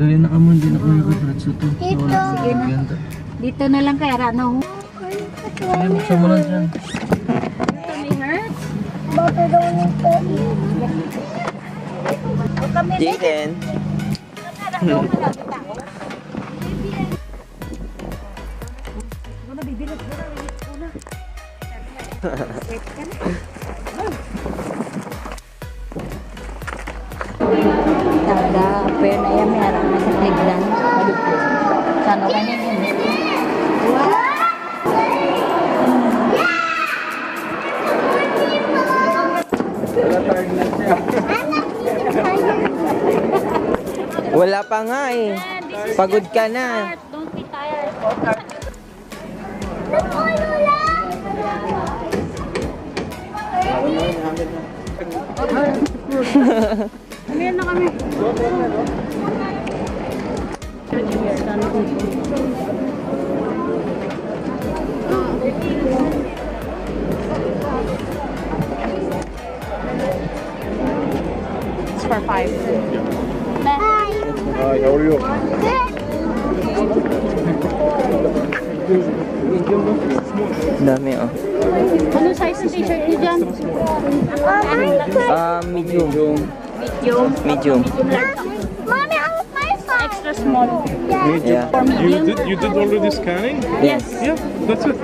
Dali na ka mo, hindi na ko nakaparatso to. Ito. Sige na. Dito na lang kay Rano. Ay, buksan mo lang dyan. Ito may hurt. Bata daw nito. Jaden. Tada, pero na yan meron na sa playground. Sano ka niya yun? Wala pa nga eh. Pagod ka na. Don't be tired. Ayan na kami. It's for 5. Hi. Hi, how are you? Dami oh. Ano size ng t-shirt niyo dyan? Medium. Medium. Medium. Mommy, I want my size. Extra small. Yeah. Or medium. You did already scanning? Yes. Yeah, that's it.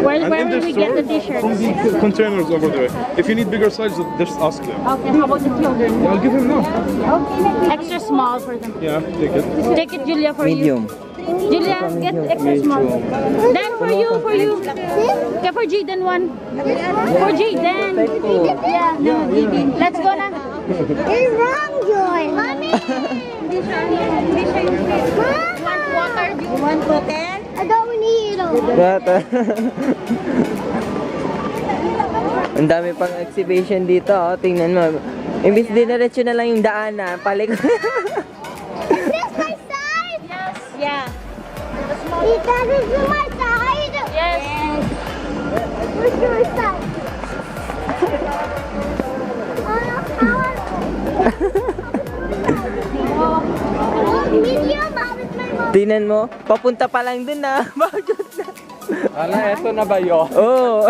Where And in will the we get the store, t-shirts? from the containers over there. If you need bigger size, just ask them. Okay, how about the children? I'll give him now. Extra small for them. Yeah, take it. Take it, Julia, for Medium. you. Julia, get extra small. Then for you. Okay, for Jaden one. For Jaden. Yeah, no, Jaden. Let's go na. You're wrong, Joy. Mommy. Want water? You want water? I don't need it. Bata. Ang dami pang exhibition dito oh. Tingnan mo. Imbis diniretso na lang yung daanan. Palik. Is this my size? Yes. Yeah. That is my size. Yes. What's your size? Medium, how is my mom? Tingnan mo. Papunta pa lang dun na. Bakit na? Ala, eto na ba yun? Oo.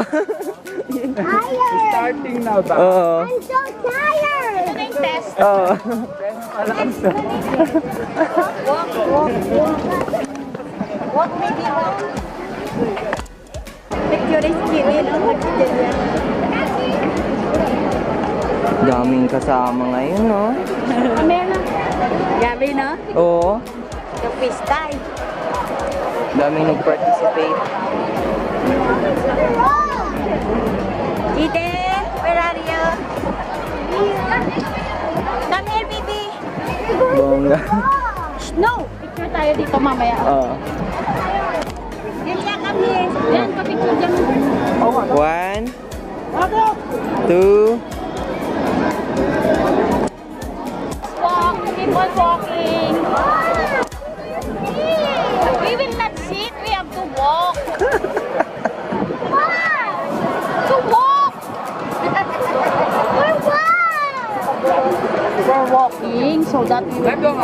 Tired. Starting now ba? Oo. I'm so tired. Ito na yung test. Oo. Walk maybe walk. Picture is cute. Daming kasama ngayon, no? Meron. Gabi, no? Oo. Yung pista. Daming nag-participate. Eden, where are you? Come here, baby. Bongga. No! Picture tayo dito mamaya. Oo. Julia, come here. Yan, pa-picture dyan. 1, 2. Walk, keep on walking. We will not sit, we have to walk. To walk. We're walking so that we will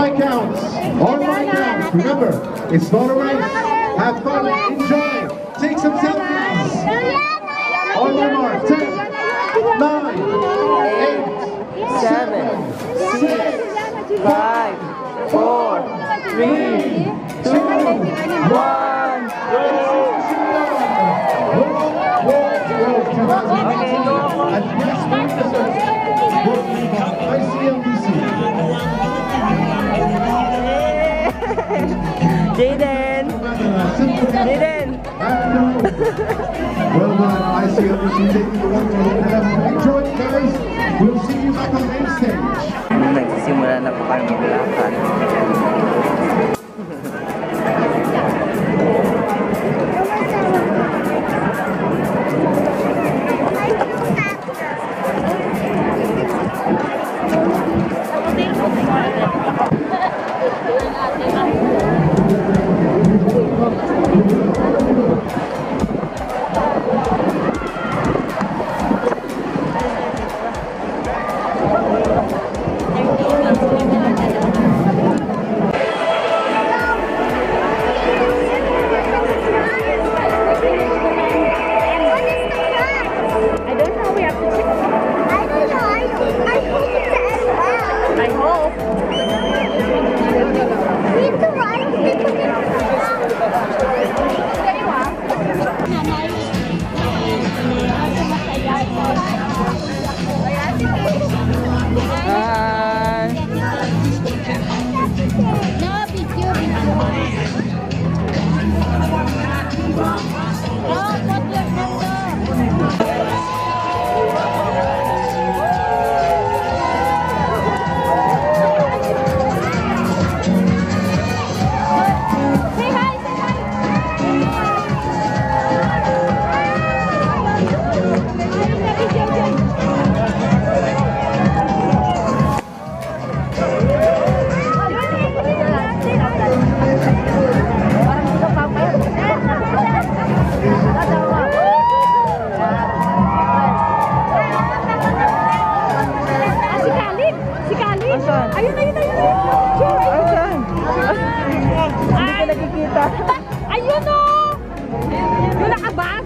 My counts. All my counts. Remember, it's not a race. Have fun, enjoy, take some selfies. On your mark, 10, 9, 8, 7, 6, 5, 4, 3, 2, 1. And yes, Marina Circuit will be by ICLDC. Jaden! Jaden! Well done, ICLDC taking the one to enjoy it, guys. We'll see you back on main stage. Nagsisimula na po kayo maglakad. nanay. Hi! No, video. Oh, what your Say hi, say hi. Si Khalid! Si Khalid! Asan? Ayun, ayun, ayun! Sure, ayun! Asan? Hindi ka nakikita. Ayun o! Yung nakabag!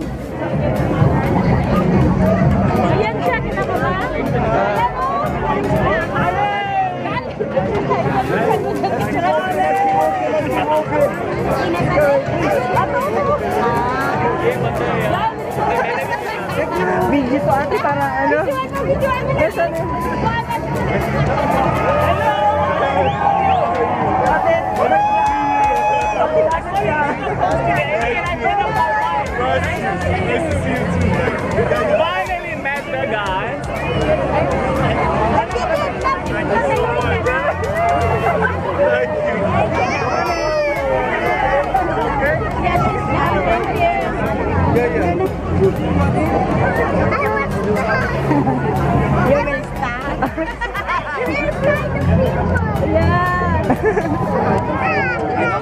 Ayan siya, kita mo ba? Ayan o! Video to ate para ano? Yes, ano? Finally met the guy.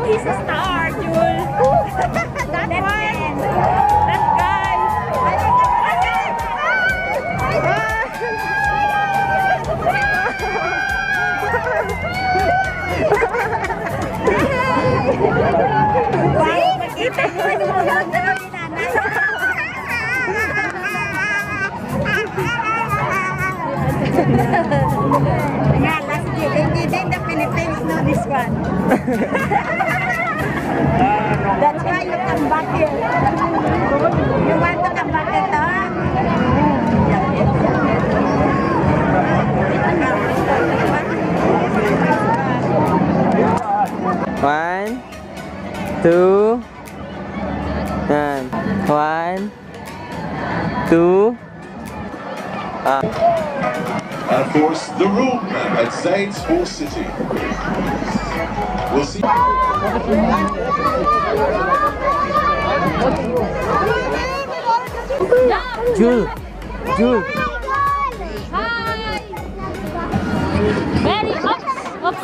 He's a star, Jul. That one. That guy. Yeah, last year. Then the Philippines know this one. That's why you come back here. You want to come back at One, two, and 1, 2. And of course, the room at Zaid's Full City. We'll see. Jul, Jul. Hi. Very ups.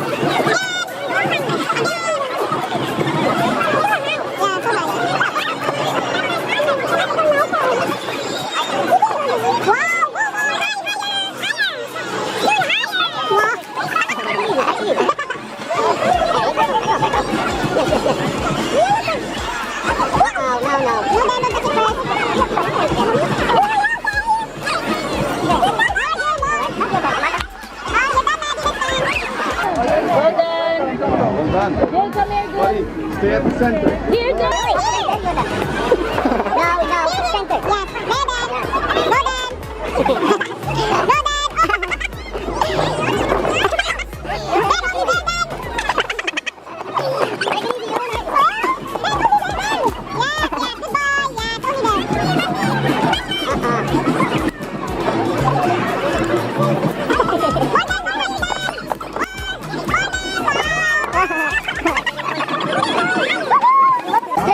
Here, come here, good. Stay at the center. Here, come.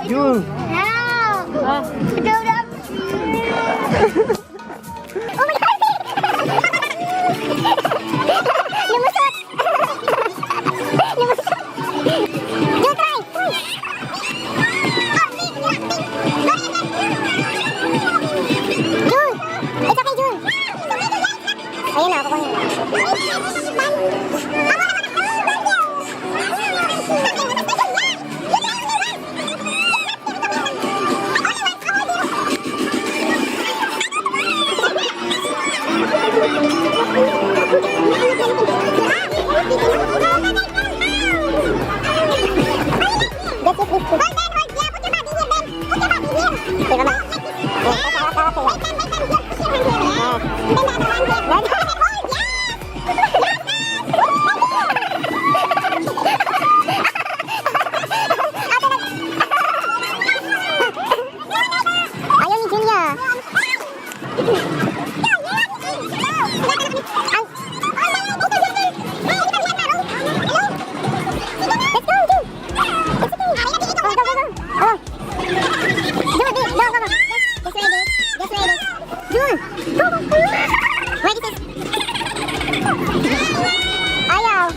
Jul. Ayaw.